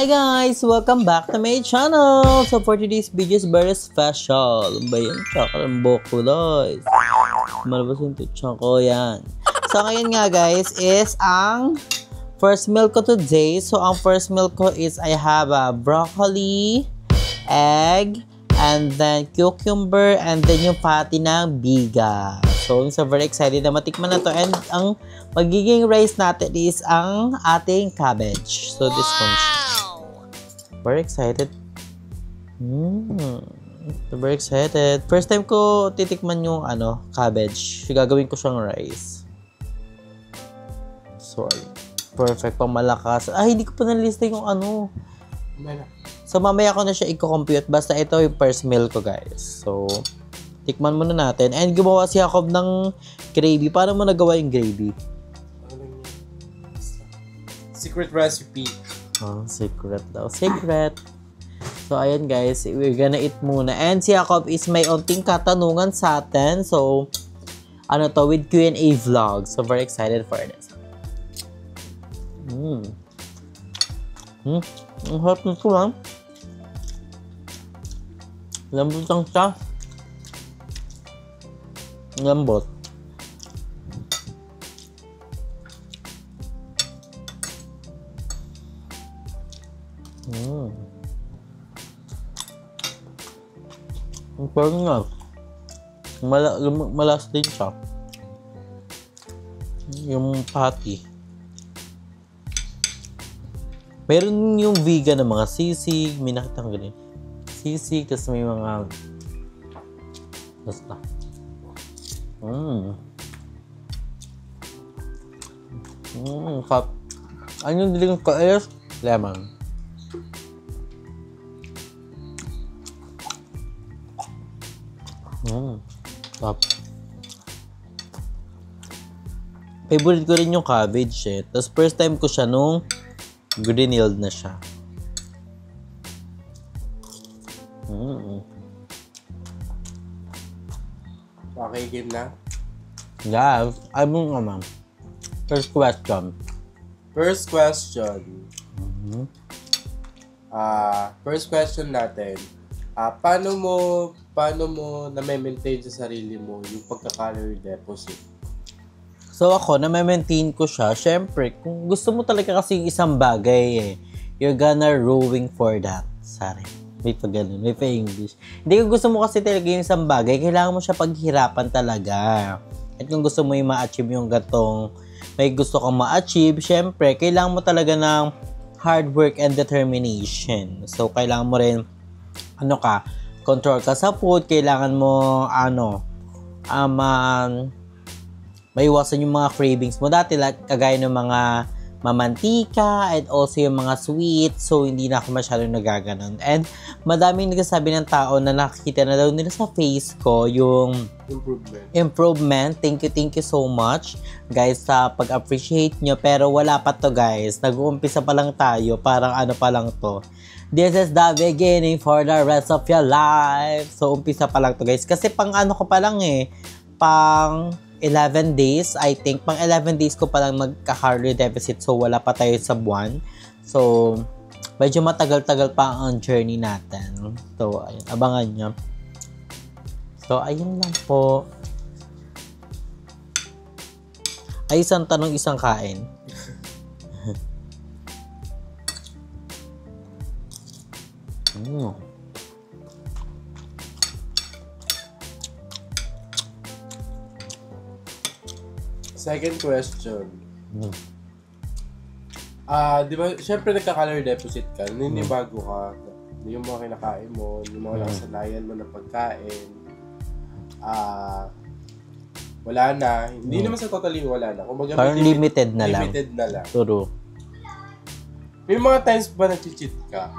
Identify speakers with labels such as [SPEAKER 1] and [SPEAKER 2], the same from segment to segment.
[SPEAKER 1] Hi guys! Welcome back to my channel! So for today's video is very special. Ba yan? Tsaka ng bukulay. Malabas yung tutsang ko yan. So ngayon nga guys is ang first meal ko today. So ang first meal ko is I have a broccoli, egg, and then cucumber, and then yung patty ng biga. So I'm so very excited na matikman na to. And ang magiging rice natin is ang ating cabbage. So this one. Very excited. Very excited. First time ko titikman yung cabbage. Gagawin ko siyang rice. So, perfect. Pang malakas. Hindi ko pa nalista yung So, mamaya ko na siya i-compute. Basta ito yung first meal ko, guys. So, tikman muna natin. And gumawa si Jacob ng gravy. Paano mo nagawa yung gravy?
[SPEAKER 2] Secret recipe.
[SPEAKER 1] Oh, secret daw. Secret. So, ayan guys. We're gonna eat muna. And si Jacob is may unting katanungan sa atin. So, with Q&A vlog. So, very excited for this. Ang harap nito lang. Lambot lang siya. Lambot. Ang parang nga. Malas din siya. Yung patty. Meron yung vegan na mga sisig. May nakita ko ganun. Sisig, tapos may mga basta. Ano yung diling ko? Lemon. Top. Favorite ko rin yung cabbage eh. Tapos first time ko siya nung grilled na siya.
[SPEAKER 2] Okay, game na?
[SPEAKER 1] Yeah, ma'am. First question.
[SPEAKER 2] First question. First question natin. Paano mo na-maintain sa sarili mo yung pagka-calorie deficit?
[SPEAKER 1] So ako, na-maintain ko siya. Siyempre, kung gusto mo talaga kasi isang bagay you're gonna rowing for that. Sorry. May pa ganun. May pa English. Hindi kung gusto mo kasi talaga yung isang bagay, kailangan mo siya paghirapan talaga. At kung gusto mo yung ma-achieve yung gatong may gusto kang ma-achieve, siyempre, kailangan mo talaga ng hard work and determination. So, kailangan mo rin control ka sa food, kailangan mo maiwasan yung mga cravings mo dati, like kagaya ng mga mamantika and also yung mga sweet. So hindi na ako masyadong nagaganon. And madaming nagsasabi ng tao na nakikita na daw nila sa face ko yung improvement. Thank you so much guys sa pag-appreciate nyo, pero wala pa to guys, nag-uumpisa pa lang tayo, parang pa lang to. This is the beginning for the rest of your life. So, umpisa pa lang to guys. Kasi pang ko pa lang pang 11 days. I think, pang 11 days ko pa lang magka-calorie deficit. So, wala pa tayo sa buwan. So, medyo matagal-tagal pa ang journey natin. So, ayun, abangan nyo. So, ayun lang po. Ay, isang tanong, isang kain.
[SPEAKER 2] Second question. Di ba, syempre nagka-calorie deficit ka, ninibago ka, yung mga kinakain mo, yung mga nakasanayan mo ng pagkain, wala na. Hindi naman sa totally wala na. Kumbaga,
[SPEAKER 1] parang limited na lang.
[SPEAKER 2] Limited na lang.
[SPEAKER 1] True.
[SPEAKER 2] May mga times ba nag-cheat ka?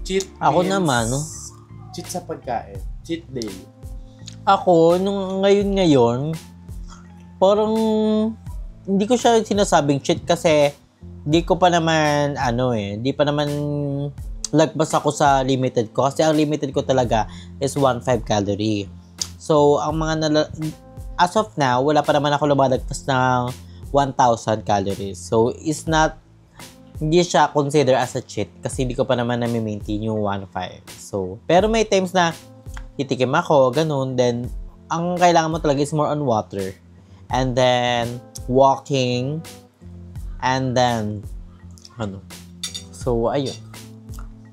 [SPEAKER 2] Cheat
[SPEAKER 1] ako
[SPEAKER 2] means,
[SPEAKER 1] naman,
[SPEAKER 2] cheat sa pagkain. Cheat day.
[SPEAKER 1] Ako, nung ngayon, parang hindi ko siya sinasabing cheat kasi di ko pa naman, di pa naman lagpas ako sa limited ko. Kasi ang limited ko talaga is 1.5 calorie. So, ang mga as of now, wala pa naman ako lumalagpas ng 1,000 calories. So, it's not hindi siya consider as a cheat kasi hindi ko pa naman na-maintain yung 1.5. So, pero may times na titikim ako, ganun. Then, ang kailangan mo talaga is more on water. And then, walking. And then, So, ayun.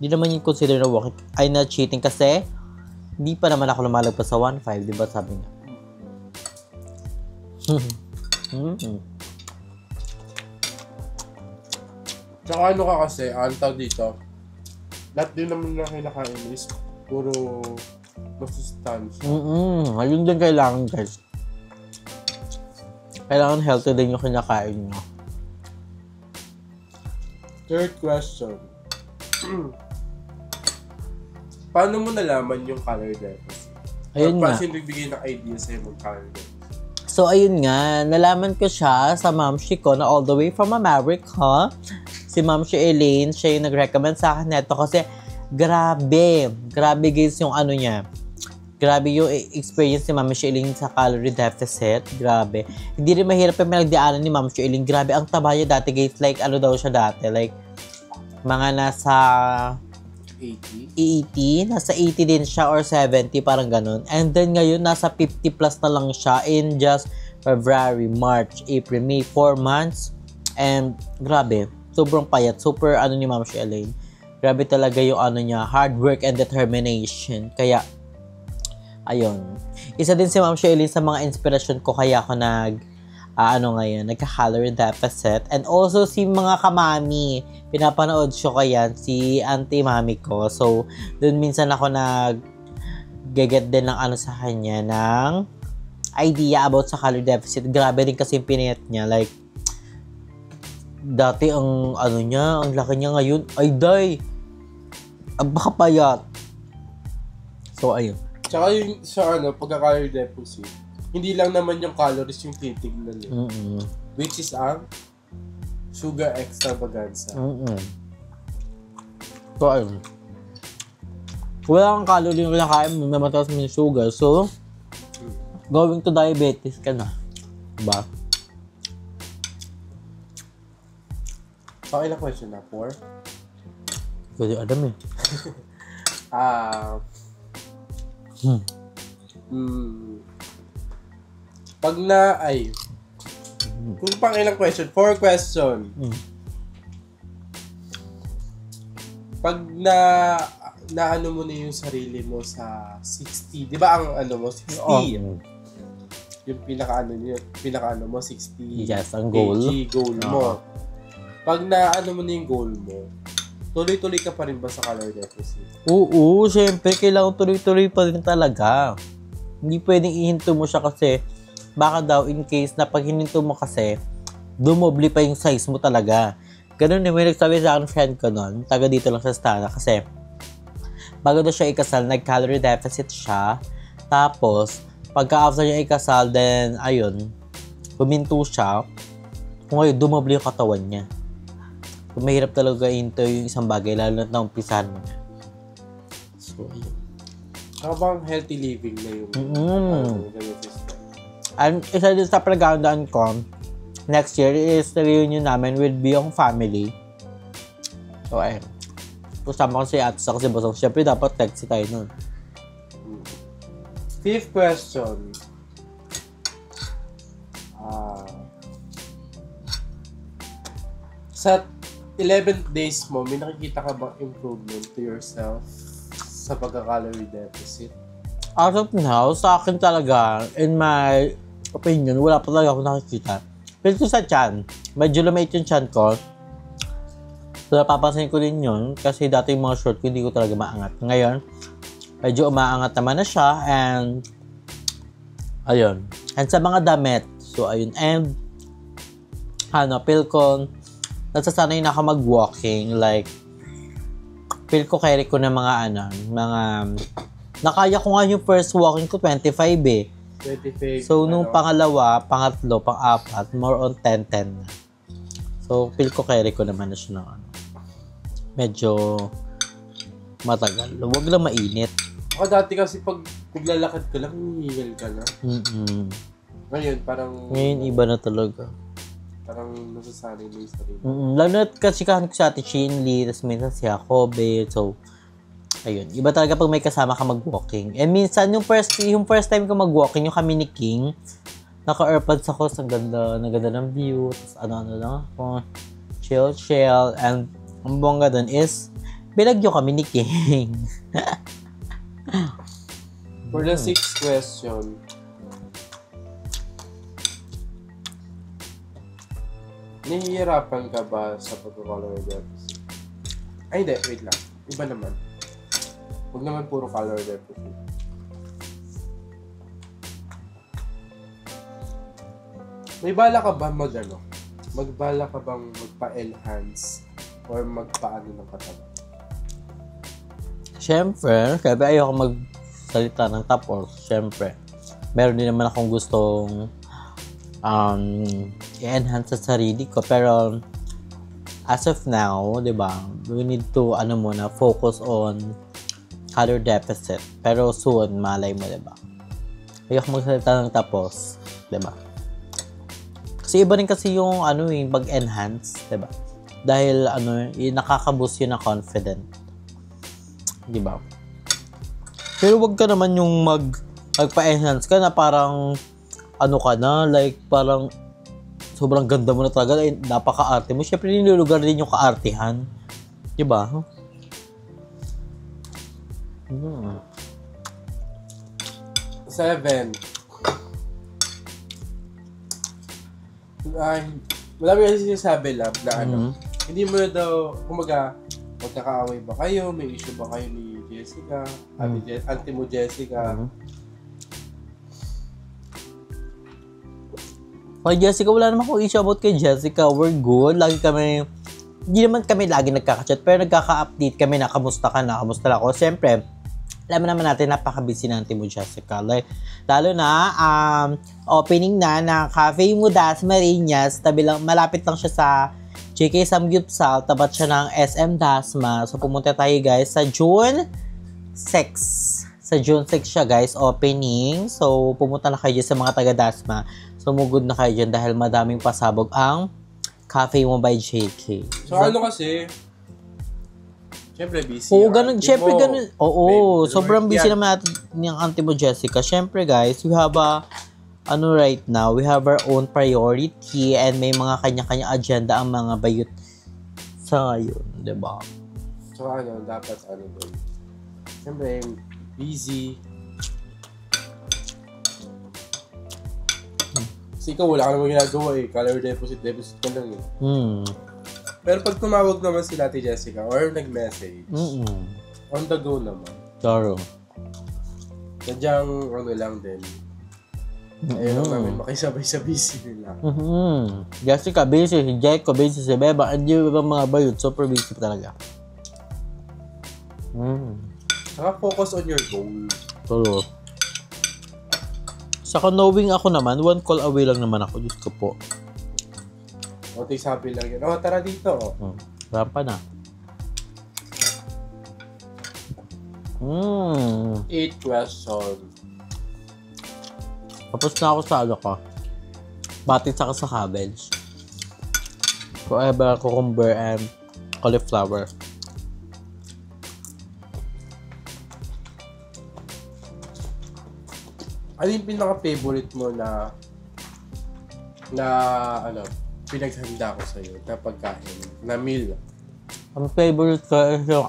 [SPEAKER 1] Hindi naman yung consider na walking. Ay, na cheating kasi hindi pa naman ako lumalagpas sa 1.5. Diba sabi nga?
[SPEAKER 2] Tsaka ano ka kasi, ang tawag dito, lahat din naman na kinakain is puro masustansya.
[SPEAKER 1] Ayun din kailangan, guys. Kailangan healthy din yung kinakain nyo.
[SPEAKER 2] Third question. Paano mo nalaman yung color deficit?
[SPEAKER 1] Ayun nga.
[SPEAKER 2] Paano nagbigay ng idea sa'yo mag-color deficit?
[SPEAKER 1] So, ayun nga. Nalaman ko siya sa mamshi ko na all the way from America. Si Mamshi Elaine, siya yung nag-recommend sa akin neto kasi grabe. Grabe guys yung ano niya. Grabe yung experience ni Mamshi Elaine sa calorie deficit. Grabe. Hindi rin mahirap yung pinagdaanan ni Mamshi Elaine. Grabe, ang taba niya dati guys. Like, ano daw siya dati? Like, mga nasa 80? Nasa 80 din siya or 70, parang ganun. And then ngayon, nasa 50 plus na lang siya in just February, March, April, May, 4 months. And grabe, sobrang payat. Super ano ni Ma'am Elaine. Grabe talaga yung ano niya, hard work and determination. Kaya, ayun. Isa din si Ma'am Elaine sa mga inspiration ko kaya ako nagka-calorie deficit. And also si mga kamami, pinapanood ko yan, si auntie mami ko. So, dun minsan ako nag-get din ng ano sa kanya, ng idea about sa calorie deficit. Grabe din kasi yung pinayat niya. Like, dati ang ano niya, ang laki niya ngayon, ay day! Ang baka payat. So, ayun.
[SPEAKER 2] Tsaka yung sa pagka-calorie deficit, hindi lang naman yung calories yung titignan eh. Which is ang sugar extravaganza.
[SPEAKER 1] So, ayun. Wala kang calorie yung kinakain mo, may mataas mo yung sugar. So, going to diabetes ka na. Diba?
[SPEAKER 2] So, ilang question na? 4?
[SPEAKER 1] Kasi alam eh.
[SPEAKER 2] Pag kung pang ilang question? 4 question. Pag ano mo na yung sarili mo sa 60, di ba ang ano mo, 60? Yung pinaka mo, 60
[SPEAKER 1] yes, ang goal.
[SPEAKER 2] kg goal mo. Pag ano mo na yung goal mo, tuloy-tuloy ka pa rin ba sa calorie deficit?
[SPEAKER 1] Oo, syempre, kailangan tuloy-tuloy pa rin talaga. Hindi pwedeng ihinto mo siya kasi baka daw in case na pag hininto mo kasi, dumoble pa yung size mo talaga. Ganun din, may nagsabi sa akin friend ko nun, taga dito lang sa Stana, kasi bago daw siya ikasal, nag-calorie deficit siya. Tapos, pagka-after niya ikasal, then, ayun, huminto siya. Kung ngayon, dumoble yung katawan niya. Kung mahirap talaga ihinto yung isang bagay, lalo na umpisahan mo niya. So, ayun.
[SPEAKER 2] Habang healthy living na yung system.
[SPEAKER 1] And isa din sa pagkakandaan ko, next year is the reunion namin with Biyong family. So, ayun. Kasama ko si Ate sa kasi basang. Siyempre, dapat text tayo nun.
[SPEAKER 2] 5th question. Sa 11 days mo, may nakikita ka bang improvement to yourself sa pagka-calorie deficit?
[SPEAKER 1] As of now, sa akin talaga, in my opinion, wala pa talaga ako nakikita. Pero sa tiyan, medyo lumait yung tiyan ko. So, napapansin ko din yun kasi dati yung mga short ko, hindi ko talaga maangat. Ngayon, medyo umaangat naman na siya and ayun. And sa mga damit, so ayun. And feel ko, nasasanay na ako mag-walking. Like, feel ko carry ko na mga nakaya ko nga yung first walking ko, 25 eh.
[SPEAKER 2] 25.
[SPEAKER 1] So, nung pangalawa, pangatlo, pang-apat, more on 10-10 na. So, feel ko carry ko naman na siya ng medyo matagal. Huwag lang mainit.
[SPEAKER 2] Ako dati kasi pag naglalakad ka lang, hinihingal ka na. Ngayon, parang...
[SPEAKER 1] Ngayon, iba na talaga.
[SPEAKER 2] Parang nasasanay na yung sarili.
[SPEAKER 1] Lalo na kasikahan ko si Ate Chinly, tapos minsan si Jacobe. So, ayun. Iba talaga pag may kasama ka mag-walking. And minsan, yung first time ko mag-walking, yung kami ni King, naka-airpods ako sa ganda ng view. Tapos ano-ano lang ako. Chill. And ang bongga dun is, binagyo kami ni King.
[SPEAKER 2] For the 6th question, nahihirapan ka ba sa pag-color deficit? Ay, hindi. Wait lang. Iba naman. Huwag naman puro color deficit. May bala ka ba magbala ka bang magpa-enhance or magpaano ng katawan?
[SPEAKER 1] Siyempre, sabi ayoko magsalita ng tapos. Siyempre, meron din naman akong gustong i-enhance sa sarili ko. Pero, as of now, di ba, we need to, focus on color deficit. Pero soon, malay mo, di ba? Ayoko magsalita ng tapos, di ba? Kasi iba rin kasi yung, pag-enhance, di ba? Dahil, nakaka-boost yun na confident. Di ba? Pero wag ka naman yung magpa-enhance ka na parang parang sobrang ganda mo na talaga, napaka-arte mo. Siyempre, nilulugar din yung kaartihan. Diba? Hmm.
[SPEAKER 2] 7. Wala mo kasi sinasabi, love, na hindi mo na daw, kumaga, magkakaaway ba kayo? May issue ba kayo ni Jessica? Auntie mo Jessica?
[SPEAKER 1] Kay Jessica, wala naman akong issue about kay Jessica. We're good. Hindi naman kami lagi nagkaka-chat, pero nagkaka-update kami na kamusta ka na, kamusta lang ako. Siyempre, alam naman natin, napaka-busy ng Auntie mo Jessica. Lalo na, opening na ng Cafe Mudas Marinas. Malapit lang siya sa JK Samgyupsal. Tapat siya ng SM Dasma. So, pumunta tayo guys sa June 6. Sa June 6 siya guys, opening. So, pumunta na kayo dyan sa mga taga-Dasma. Sumugod na kayo dyan dahil madaming pasabog ang Cafe mo by JK.
[SPEAKER 2] So, kasi, syempre busy.
[SPEAKER 1] Oo, ganun. Syempre, ganun. Oo, sobrang busy naman natin yung Auntie mo Jessica. Syempre, guys, we have right now, we have our own priority and may mga kanya-kanya agenda ang mga bayot sa ngayon, diba?
[SPEAKER 2] So, dapat, doon. Syempre, busy. Kasi ikaw, wala ka naman ginagawa Color deficit ka lang Pero pag tumawag naman si Ate Jessica or nag-message, on the go naman.
[SPEAKER 1] Claro.
[SPEAKER 2] Sadyang, lang din. Ayaw namin makisabay sa busy nila.
[SPEAKER 1] Jessica busy, si Jeko busy, si Beba, hindi ba mga bayot, super busy talaga.
[SPEAKER 2] Saka focus on your goal.
[SPEAKER 1] Claro. Saka knowing ako naman, one call away lang naman ako. Diyos ko po.
[SPEAKER 2] Sabi lang yun. Tara dito.
[SPEAKER 1] Rampa na.
[SPEAKER 2] 8 question.
[SPEAKER 1] Tapos na ako sa batit saka sa cabbage. Forever, cucumber, and cauliflower.
[SPEAKER 2] Ano yung pinaka-favorite mo na pinaghanda ko sa'yo na pagkain, na meal?
[SPEAKER 1] Ang favorite ko is yung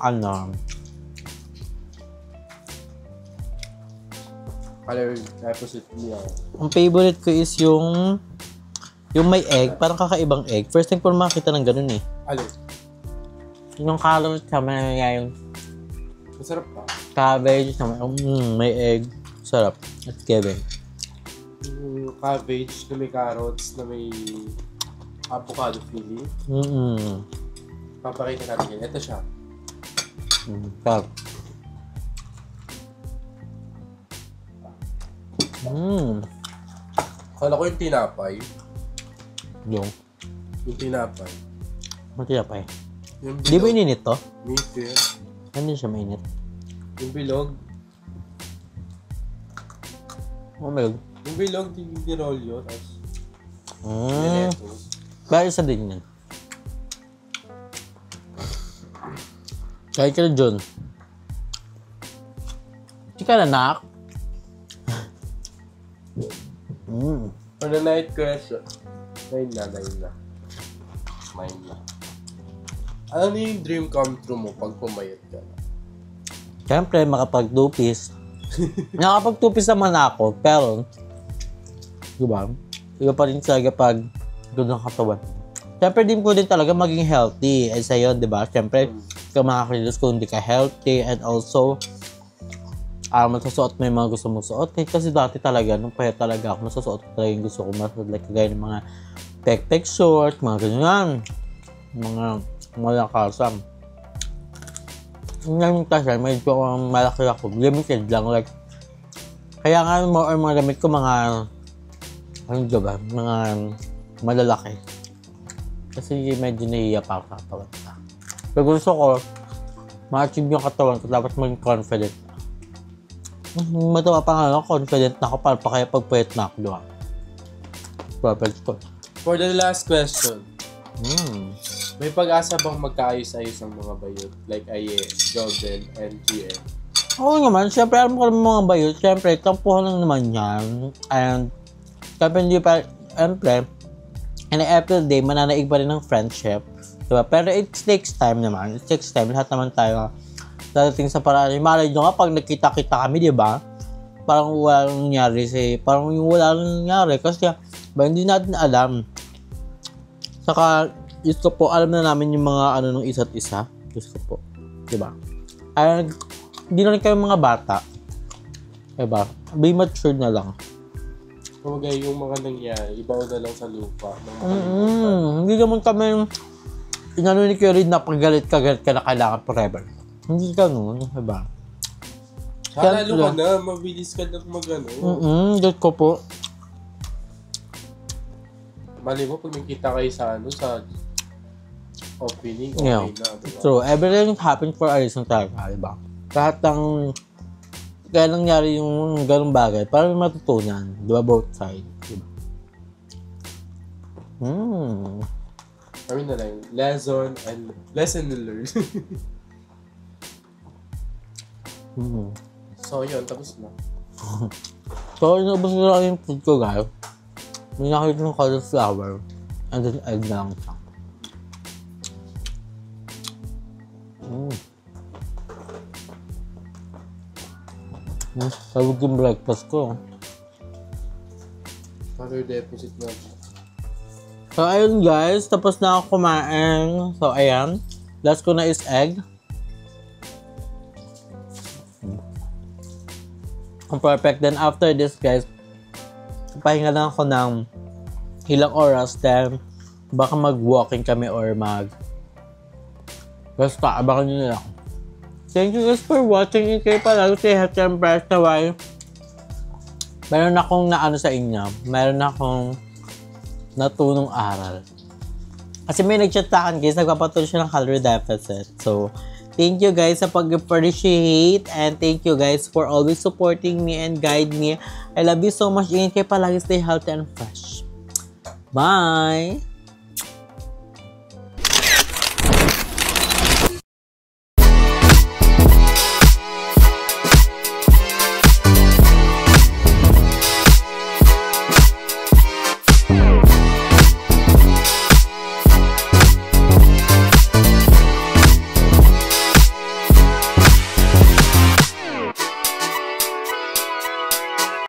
[SPEAKER 2] Color deficit meal.
[SPEAKER 1] Ang favorite ko is yung may egg, parang kakaibang egg. First time ko makita ng ganun
[SPEAKER 2] Alin?
[SPEAKER 1] Yung carrot sama na yung
[SPEAKER 2] masarap pa.
[SPEAKER 1] cabbage sama may egg. Sarap. At Kevin.
[SPEAKER 2] Yung cabbage na may carrots, na may avocado filling. Papakita natin yan. Ito siya.
[SPEAKER 1] Sarap.
[SPEAKER 2] Kala ko yung tinapay.
[SPEAKER 1] Yung
[SPEAKER 2] tinapay.
[SPEAKER 1] Matinapay.
[SPEAKER 2] Yung
[SPEAKER 1] Di ba ininit to?
[SPEAKER 2] Minit.
[SPEAKER 1] Hindi siya mainit.
[SPEAKER 2] Yung bilog.
[SPEAKER 1] Oh my God.
[SPEAKER 2] Yung bilog, dinirolyo, tapos
[SPEAKER 1] Pero isa din yan. Kahit ka na, John. Chika na, nak.
[SPEAKER 2] For the night question. 9 na. Ano yung dream come true mo pag pumayat ka na?
[SPEAKER 1] Siyempre, makapag-2-piece. Nakapag-2-piece naman ako, pero, diba? Iba pa rin talaga pag gano'n ang katawan. Siyempre, din ko din talaga maging healthy. Ay sa'yo, diba? Siyempre, ikaw makakalilos kung hindi ka healthy and also, masusuot mo yung mga gusto mong suotin. Kasi dati talaga, nung payat talaga ako, nasusuot ko talaga yung gusto ko masuot. Like, kagaya ng mga pek-pek short, mga ganyan. Mga malakasam. Ngayon kasi, medyo malaki ako. Limited lang. Like, kaya nga mga damit ko, mga, ano ba, mga malalaki. Kasi medyo nahiya pa ako sa katawan ko. Pero gusto ko, ma-achieve yung katawan ko, dapat maging confident. Matawa pa nga, confident na ako para pa kaya pagpuyat na ako, diba? Perfect ko.
[SPEAKER 2] For the last question, may pag-asa bang magkaayos-ayos ang mga bayot? Like Aye, Jordan, and GM?
[SPEAKER 1] Oo naman, syempre alam ko naman mga bayot, syempre, tampuhan lang naman yan. And, syempre hindi pa, syempre, in every day, mananaig pa rin ng friendship. Diba? Pero it takes time naman. It takes time. Lahat naman tayo dadating sa paraan. Malay nyo nga, pag nagkita-kita kami, diba? Parang wala nangyari. Parang yung wala nangyari. Kasi, hindi natin alam. Saka, Diyos ko po, alam na namin yung mga ano ng isa't isa. Diyos ko po. Diba? Ay, hindi na rin kayo mga bata. Diba? Be matured na lang.
[SPEAKER 2] Kumagay yung mga nangyari, ibaw na lang sa lupa.
[SPEAKER 1] Hindi naman kami inano ni Kuya Reed na pagalit ka na kailangan forever. Hindi ka nun, diba?
[SPEAKER 2] Lalo ka na, mabilis ka na mag-ano.
[SPEAKER 1] Diyos ko po.
[SPEAKER 2] Mali mo, pag nakita kayo sa sa opening, okay
[SPEAKER 1] Yeah.
[SPEAKER 2] na, diba?
[SPEAKER 1] True. Everything happened for a reason talaga, diba? Lahat ng kaya nangyari yung ganung bagay para may matutunan, diba? Both sides, diba?
[SPEAKER 2] Kami na lang, lesson learned. So yun, tapos na.
[SPEAKER 1] So, inubos ko lang yung food ko, guys. May nakita ng cauliflower and then egg na lang siya. Sabog yung breakfast ko.
[SPEAKER 2] Para deposit na.
[SPEAKER 1] So, ayun guys. Tapos na ako kumain. So, ayan. Last ko na is egg. Perfect. Then, after this guys, pahinga lang ako ng ilang oras. Then, baka mag-walking kami or basta, abangan nyo na lang. Thank you guys for watching. Kayo palagi say health and breast na why meron akong naano sa inyo. Meron akong natunong aral. Kasi may nag-chat sa akin guys, nagpapatuloy siya ng calorie deficit. So, thank you guys sa pag-appreciate and thank you guys for always supporting me and guide me. I love you so much. Ingat kayo palagi, stay healthy and fresh. Bye!